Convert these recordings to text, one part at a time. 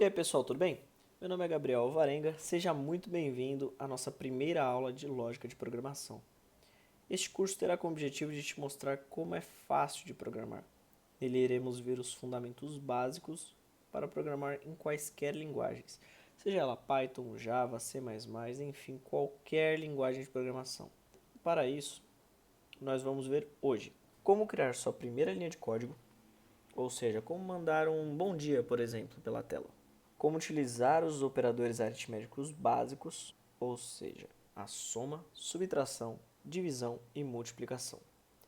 E aí pessoal, tudo bem? Meu nome é Gabriel Alvarenga, seja muito bem-vindo à nossa primeira aula de Lógica de Programação. Este curso terá como objetivo de te mostrar como é fácil de programar. Nele iremos ver os fundamentos básicos para programar em quaisquer linguagens, seja ela Python, Java, C++, enfim, qualquer linguagem de programação. Para isso, nós vamos ver hoje como criar sua primeira linha de código, ou seja, como mandar um bom dia, por exemplo, pela tela. Como utilizar os operadores aritméticos básicos, ou seja, a soma, subtração, divisão e multiplicação.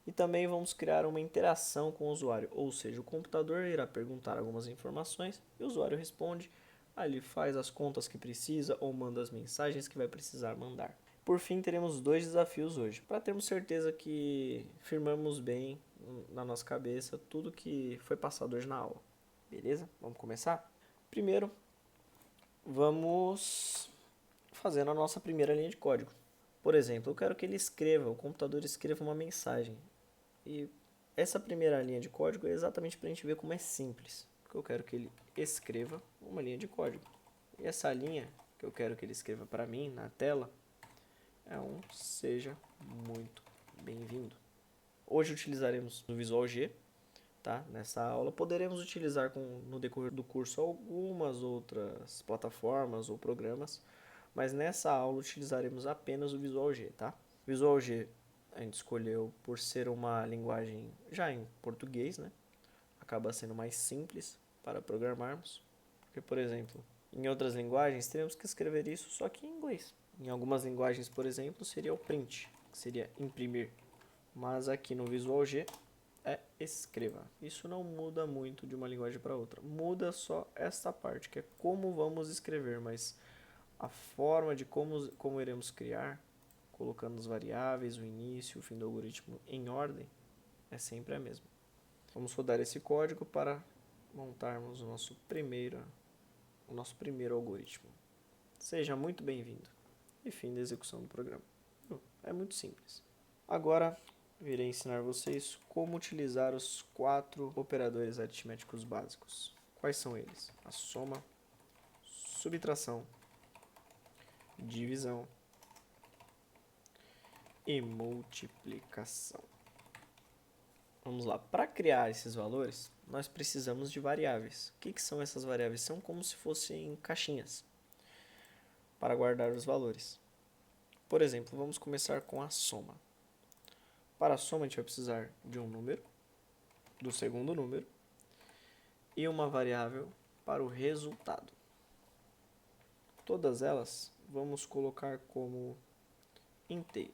E também vamos criar uma interação com o usuário, ou seja, o computador irá perguntar algumas informações e o usuário responde, ali faz as contas que precisa ou manda as mensagens que vai precisar mandar. Por fim, teremos dois desafios hoje, para termos certeza que firmamos bem na nossa cabeça tudo que foi passado hoje na aula. Beleza? Vamos começar? Primeiro, vamos fazer a nossa primeira linha de código. Por exemplo, eu quero que ele escreva, o computador escreva uma mensagem. E essa primeira linha de código é exatamente para a gente ver como é simples. Porque eu quero que ele escreva uma linha de código. E essa linha que eu quero que ele escreva para mim na tela é um seja muito bem-vindo. Hoje utilizaremos o Visual G, tá? Nessa aula. Poderemos utilizar no decorrer do curso algumas outras plataformas ou programas, mas nessa aula utilizaremos apenas o Visual G, tá? Visual G a gente escolheu por ser uma linguagem já em português, né? Acaba sendo mais simples para programarmos, porque, por exemplo, em outras linguagens teremos que escrever isso só que em inglês. Em algumas linguagens, por exemplo, seria o print, que seria imprimir, mas aqui no Visual G é escreva. Isso não muda muito de uma linguagem para outra. Muda só esta parte, que é como vamos escrever, mas a forma de como iremos criar, colocando as variáveis, o início e o fim do algoritmo em ordem, é sempre a mesma. Vamos rodar esse código para montarmos o nosso primeiro algoritmo. Seja muito bem-vindo. E fim da execução do programa. É muito simples. Agora, irei ensinar vocês como utilizar os 4 operadores aritméticos básicos. Quais são eles? A soma, subtração, divisão e multiplicação. Vamos lá. Para criar esses valores, nós precisamos de variáveis. O que são essas variáveis? São como se fossem caixinhas para guardar os valores. Por exemplo, vamos começar com a soma. Para a soma, a gente vai precisar de um número, do segundo número, e uma variável para o resultado. Todas elas vamos colocar como inteiro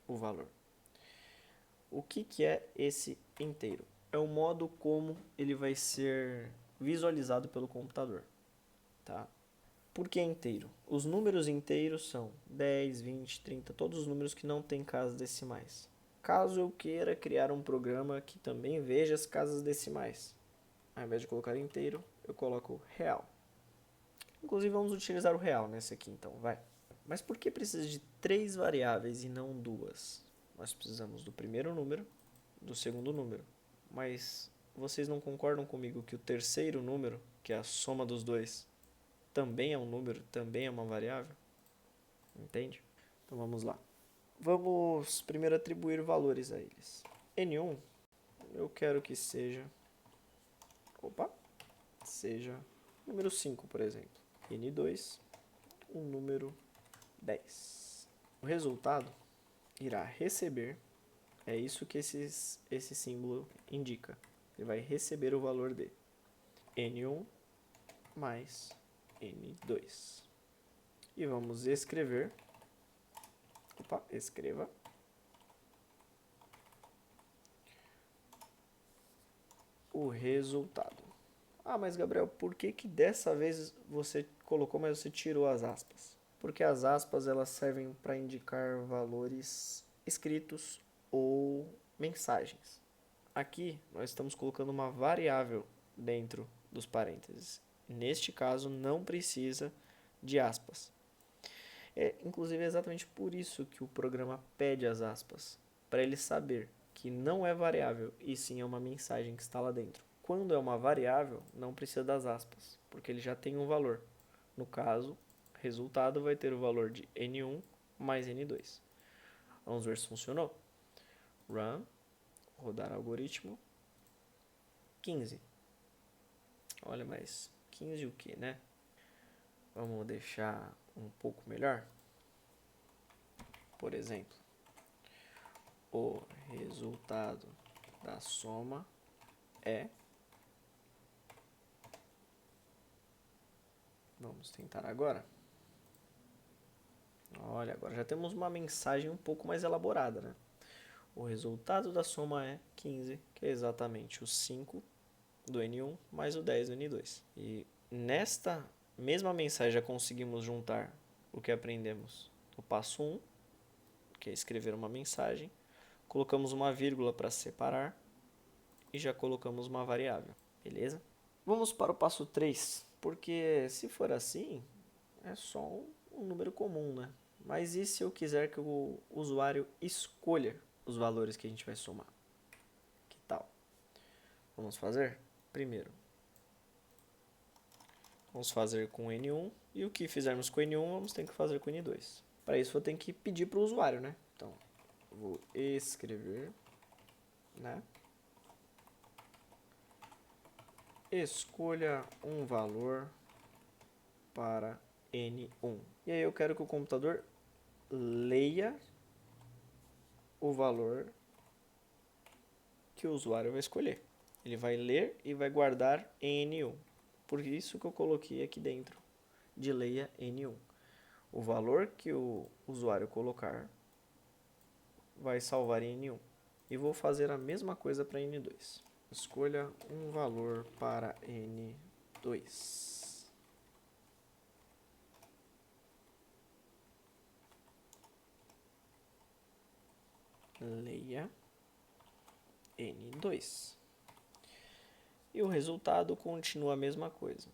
o valor. O que é esse inteiro? É o modo como ele vai ser visualizado pelo computador. Tá? Por que inteiro? Os números inteiros são 10, 20, 30, todos os números que não têm casas decimais. Caso eu queira criar um programa que também veja as casas decimais, ao invés de colocar inteiro, eu coloco real. Inclusive vamos utilizar o real nesse aqui então, vai. Mas por que precisa de 3 variáveis e não 2? Nós precisamos do primeiro número, do segundo número. Mas vocês não concordam comigo que o terceiro número, que é a soma dos dois, também é um número, também é uma variável? Entende? Então vamos lá. Vamos primeiro atribuir valores a eles. N1 eu quero que seja número 5, por exemplo. N2, o número 10. O resultado irá receber, é isso que esse símbolo indica. Ele vai receber o valor de N1 mais N2. E vamos escrever, escreva o resultado. Ah, mas Gabriel, por que dessa vez você colocou, mas você tirou as aspas? Porque as aspas elas servem para indicar valores escritos ou mensagens. Aqui nós estamos colocando uma variável dentro dos parênteses. Neste caso não precisa de aspas. Inclusive é exatamente por isso que o programa pede as aspas, para ele saber que não é variável e sim é uma mensagem que está lá dentro. Quando é uma variável, não precisa das aspas, porque ele já tem um valor. No caso, resultado vai ter o valor de N1 mais N2. Vamos ver se funcionou. Run, rodar algoritmo, 15. Olha, mas 15 o que, né? Vamos deixar um pouco melhor. Por exemplo, o resultado da soma é... Vamos tentar agora. Olha, agora já temos uma mensagem um pouco mais elaborada, né? O resultado da soma é 15, que é exatamente o 5 do N1 mais o 10 do N2. E nesta mesma mensagem já conseguimos juntar o que aprendemos no passo 1, que é escrever uma mensagem. Colocamos uma vírgula para separar e já colocamos uma variável, beleza? Vamos para o passo 3, porque se for assim, é só um número comum, né? Mas e se eu quiser que o usuário escolha os valores que a gente vai somar? Que tal? Vamos fazer? Primeiro, vamos fazer com N1 e o que fizermos com N1 vamos ter que fazer com N2. Para isso eu tenho que pedir para o usuário, né? Então, vou escrever, né? Escolha um valor para N1. E aí eu quero que o computador leia o valor que o usuário vai escolher. Ele vai ler e vai guardar em N1. Por isso que eu coloquei aqui dentro de leia N1. O valor que o usuário colocar vai salvar em N1. E vou fazer a mesma coisa para N2. Escolha um valor para N2. Leia N2. E o resultado continua a mesma coisa.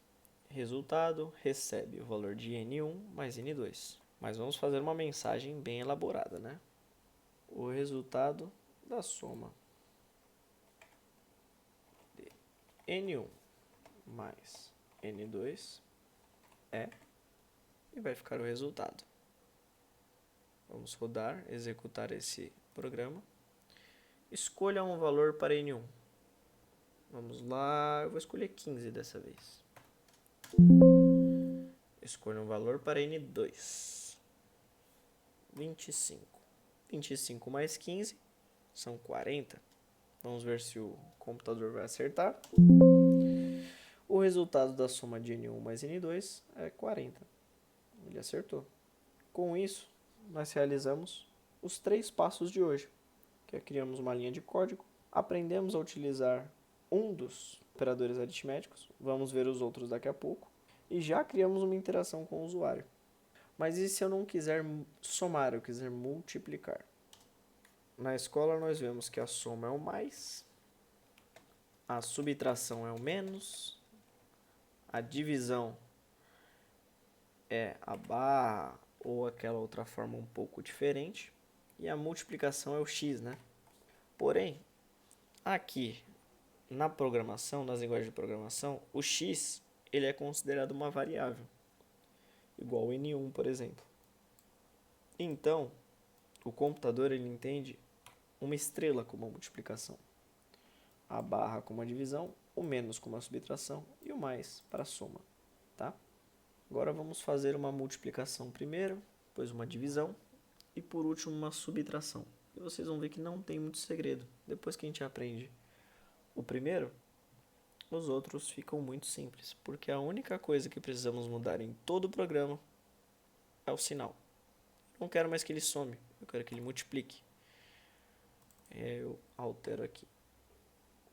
Resultado recebe o valor de N1 mais N2. Mas vamos fazer uma mensagem bem elaborada, né? O resultado da soma de N1 mais N2 é... E vai ficar o resultado. Vamos rodar, executar esse programa. Escolha um valor para N1. Vamos lá, eu vou escolher 15 dessa vez. Escolha um valor para N2. 25. 25 mais 15 são 40. Vamos ver se o computador vai acertar. O resultado da soma de N1 mais N2 é 40. Ele acertou. Com isso, nós realizamos os 3 passos de hoje, que é criamos uma linha de código, aprendemos a utilizar um dos operadores aritméticos, vamos ver os outros daqui a pouco, e já criamos uma interação com o usuário. Mas e se eu não quiser somar, eu quiser multiplicar? Na escola nós vemos que a soma é o mais, a subtração é o menos, a divisão é a barra ou aquela outra forma um pouco diferente, e a multiplicação é o x, né? Porém, aqui na programação, nas linguagens de programação, o x ele é considerado uma variável, igual o N1, por exemplo. Então, o computador ele entende uma estrela como uma multiplicação, a barra como a divisão, o menos como a subtração e o mais para a soma, tá? Agora vamos fazer uma multiplicação primeiro, depois uma divisão e por último uma subtração. E vocês vão ver que não tem muito segredo. Depois que a gente aprende o primeiro, os outros ficam muito simples, porque a única coisa que precisamos mudar em todo o programa é o sinal. Não quero mais que ele some, eu quero que ele multiplique. Eu altero aqui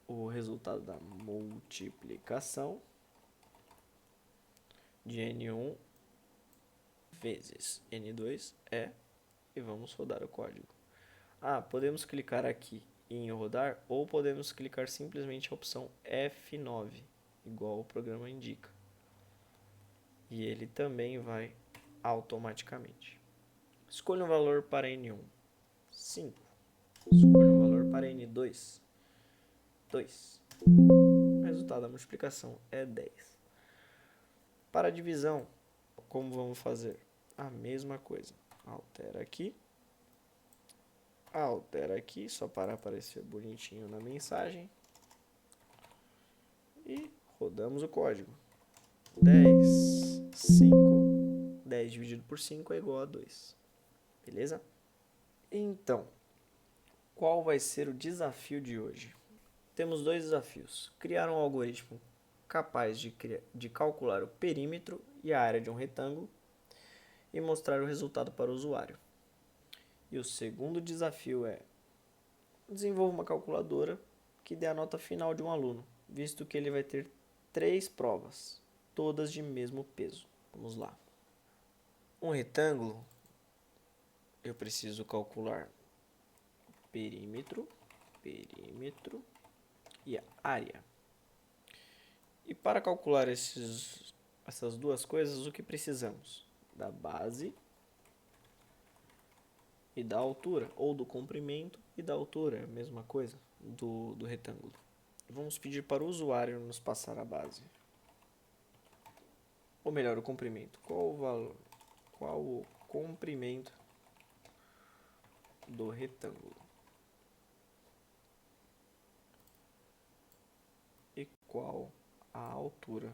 o resultado da multiplicação de N1 vezes N2 é, e vamos rodar o código. Podemos clicar aqui em rodar ou podemos clicar simplesmente a opção F9, igual o programa indica. E ele também vai automaticamente. Escolha um valor para N1, 5. Escolha um valor para N2, 2. O resultado da multiplicação é 10. Para a divisão, como vamos fazer? A mesma coisa. Altera aqui, só para aparecer bonitinho na mensagem. E rodamos o código. 10, 5, 10 dividido por 5 é igual a 2. Beleza? Então, qual vai ser o desafio de hoje? Temos dois desafios. Criar um algoritmo capaz de calcular o perímetro e a área de um retângulo e mostrar o resultado para o usuário. E o segundo desafio é: desenvolva uma calculadora que dê a nota final de um aluno, visto que ele vai ter 3 provas, todas de mesmo peso. Vamos lá. Um retângulo, eu preciso calcular perímetro e a área. E para calcular essas duas coisas, o que precisamos? Da base e da altura, ou do comprimento e da altura, é a mesma coisa do retângulo. Vamos pedir para o usuário nos passar a base. Ou melhor, o comprimento. Qual o valor? Qual o comprimento do retângulo? E qual a altura?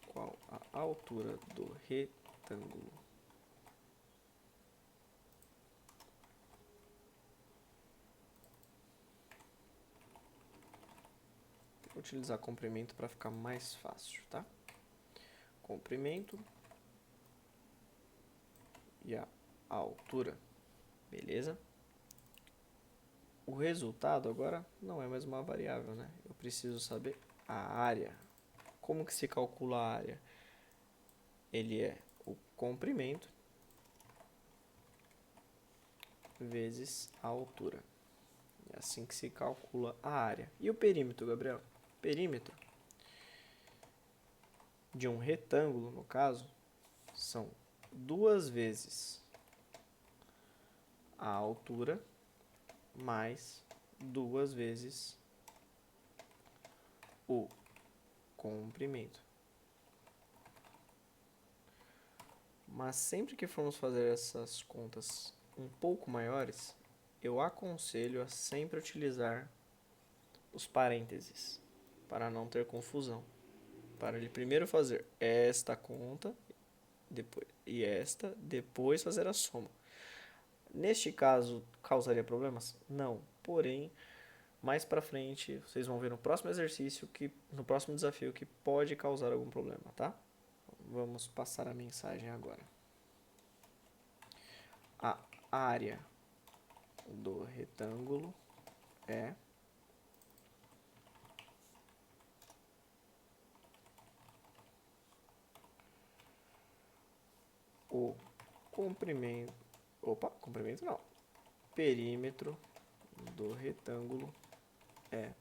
Qual a altura do retângulo? Vou utilizar comprimento para ficar mais fácil, tá? Comprimento e a altura, beleza? O resultado agora não é mais uma variável, né? Eu preciso saber a área. Como que se calcula a área? Ele é o comprimento vezes a altura. É assim que se calcula a área. E o perímetro, Gabriel? Perímetro de um retângulo, no caso, são 2 vezes a altura mais 2 vezes o comprimento. Mas sempre que formos fazer essas contas um pouco maiores, eu aconselho a sempre utilizar os parênteses, para não ter confusão. Para ele primeiro fazer esta conta depois fazer a soma. Neste caso, causaria problemas? Não. Porém, mais para frente, vocês vão ver no próximo exercício, no próximo desafio, que pode causar algum problema, tá? Vamos passar a mensagem agora. A área do retângulo é o comprimento, comprimento não, perímetro do retângulo é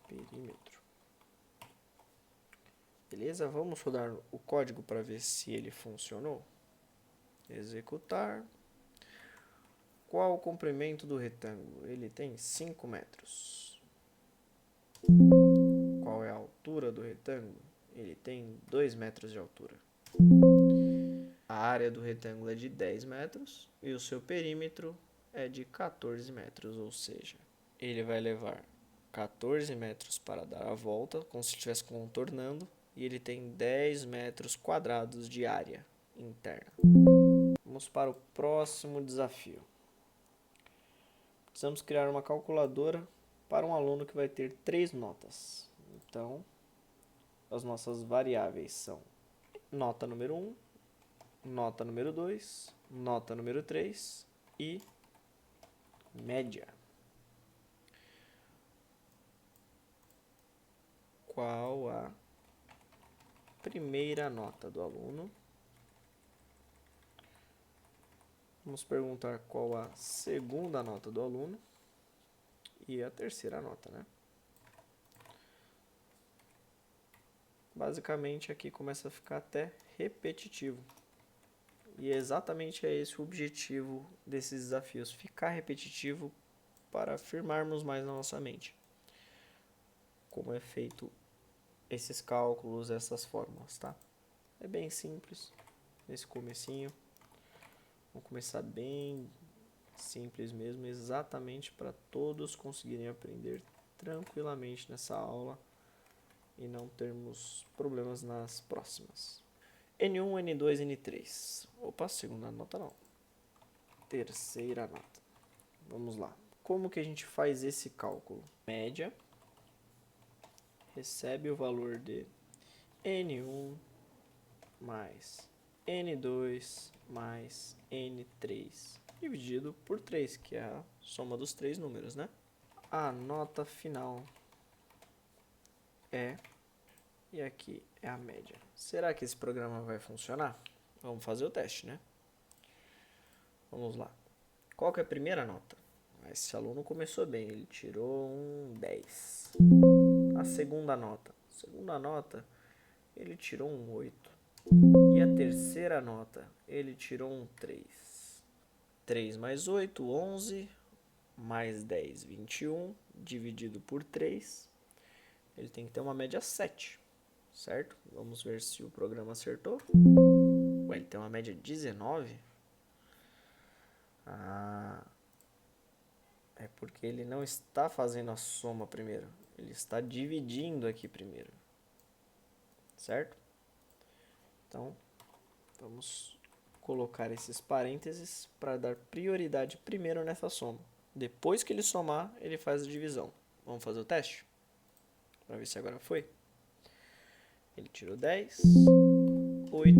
perímetro. Beleza? Vamos rodar o código para ver se ele funcionou. Executar. Qual o comprimento do retângulo? Ele tem 5 metros. Qual é a altura do retângulo? Ele tem 2 metros de altura. A área do retângulo é de 10 metros e o seu perímetro é de 14 metros, ou seja, ele vai levar 14 metros para dar a volta, como se estivesse contornando, e ele tem 10 metros quadrados de área interna. Vamos para o próximo desafio. Precisamos criar uma calculadora para um aluno que vai ter 3 notas. Então, as nossas variáveis são nota número 1, nota número 2, nota número 3 e média. Qual a primeira nota do aluno? Vamos perguntar qual a segunda nota do aluno e a terceira nota, né? Basicamente aqui começa a ficar até repetitivo. E exatamente é esse o objetivo desses desafios, ficar repetitivo para afirmarmos mais na nossa mente como é feito esses cálculos, essas fórmulas, tá? É bem simples, nesse comecinho. Vamos começar bem simples mesmo, exatamente para todos conseguirem aprender tranquilamente nessa aula e não termos problemas nas próximas. N1, N2, N3. Opa, segunda nota não. Terceira nota. Vamos lá. Como que a gente faz esse cálculo? Média recebe o valor de N1 mais N2 mais N3 dividido por 3, que é a soma dos três números, né? A nota final é, e aqui é a média. Será que esse programa vai funcionar? Vamos fazer o teste, né? Vamos lá. Qual que é a primeira nota? Esse aluno começou bem, ele tirou um 10. A segunda nota, ele tirou um 8. E a terceira nota, ele tirou um 3. 3 mais 8, 11, mais 10, 21, dividido por 3, ele tem que ter uma média 7, certo? Vamos ver se o programa acertou. Ué, ele tem uma média 19? É porque ele não está fazendo a soma primeiro, ele está dividindo aqui primeiro, certo? Então, vamos colocar esses parênteses para dar prioridade primeiro nessa soma. Depois que ele somar, ele faz a divisão. Vamos fazer o teste? Para ver se agora foi. Ele tirou 10, 8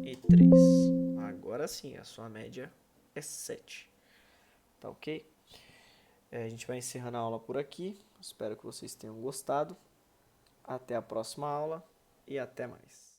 e 3. Agora sim, a sua média é 7. Tá ok? A gente vai encerrando a aula por aqui. Espero que vocês tenham gostado. Até a próxima aula e até mais.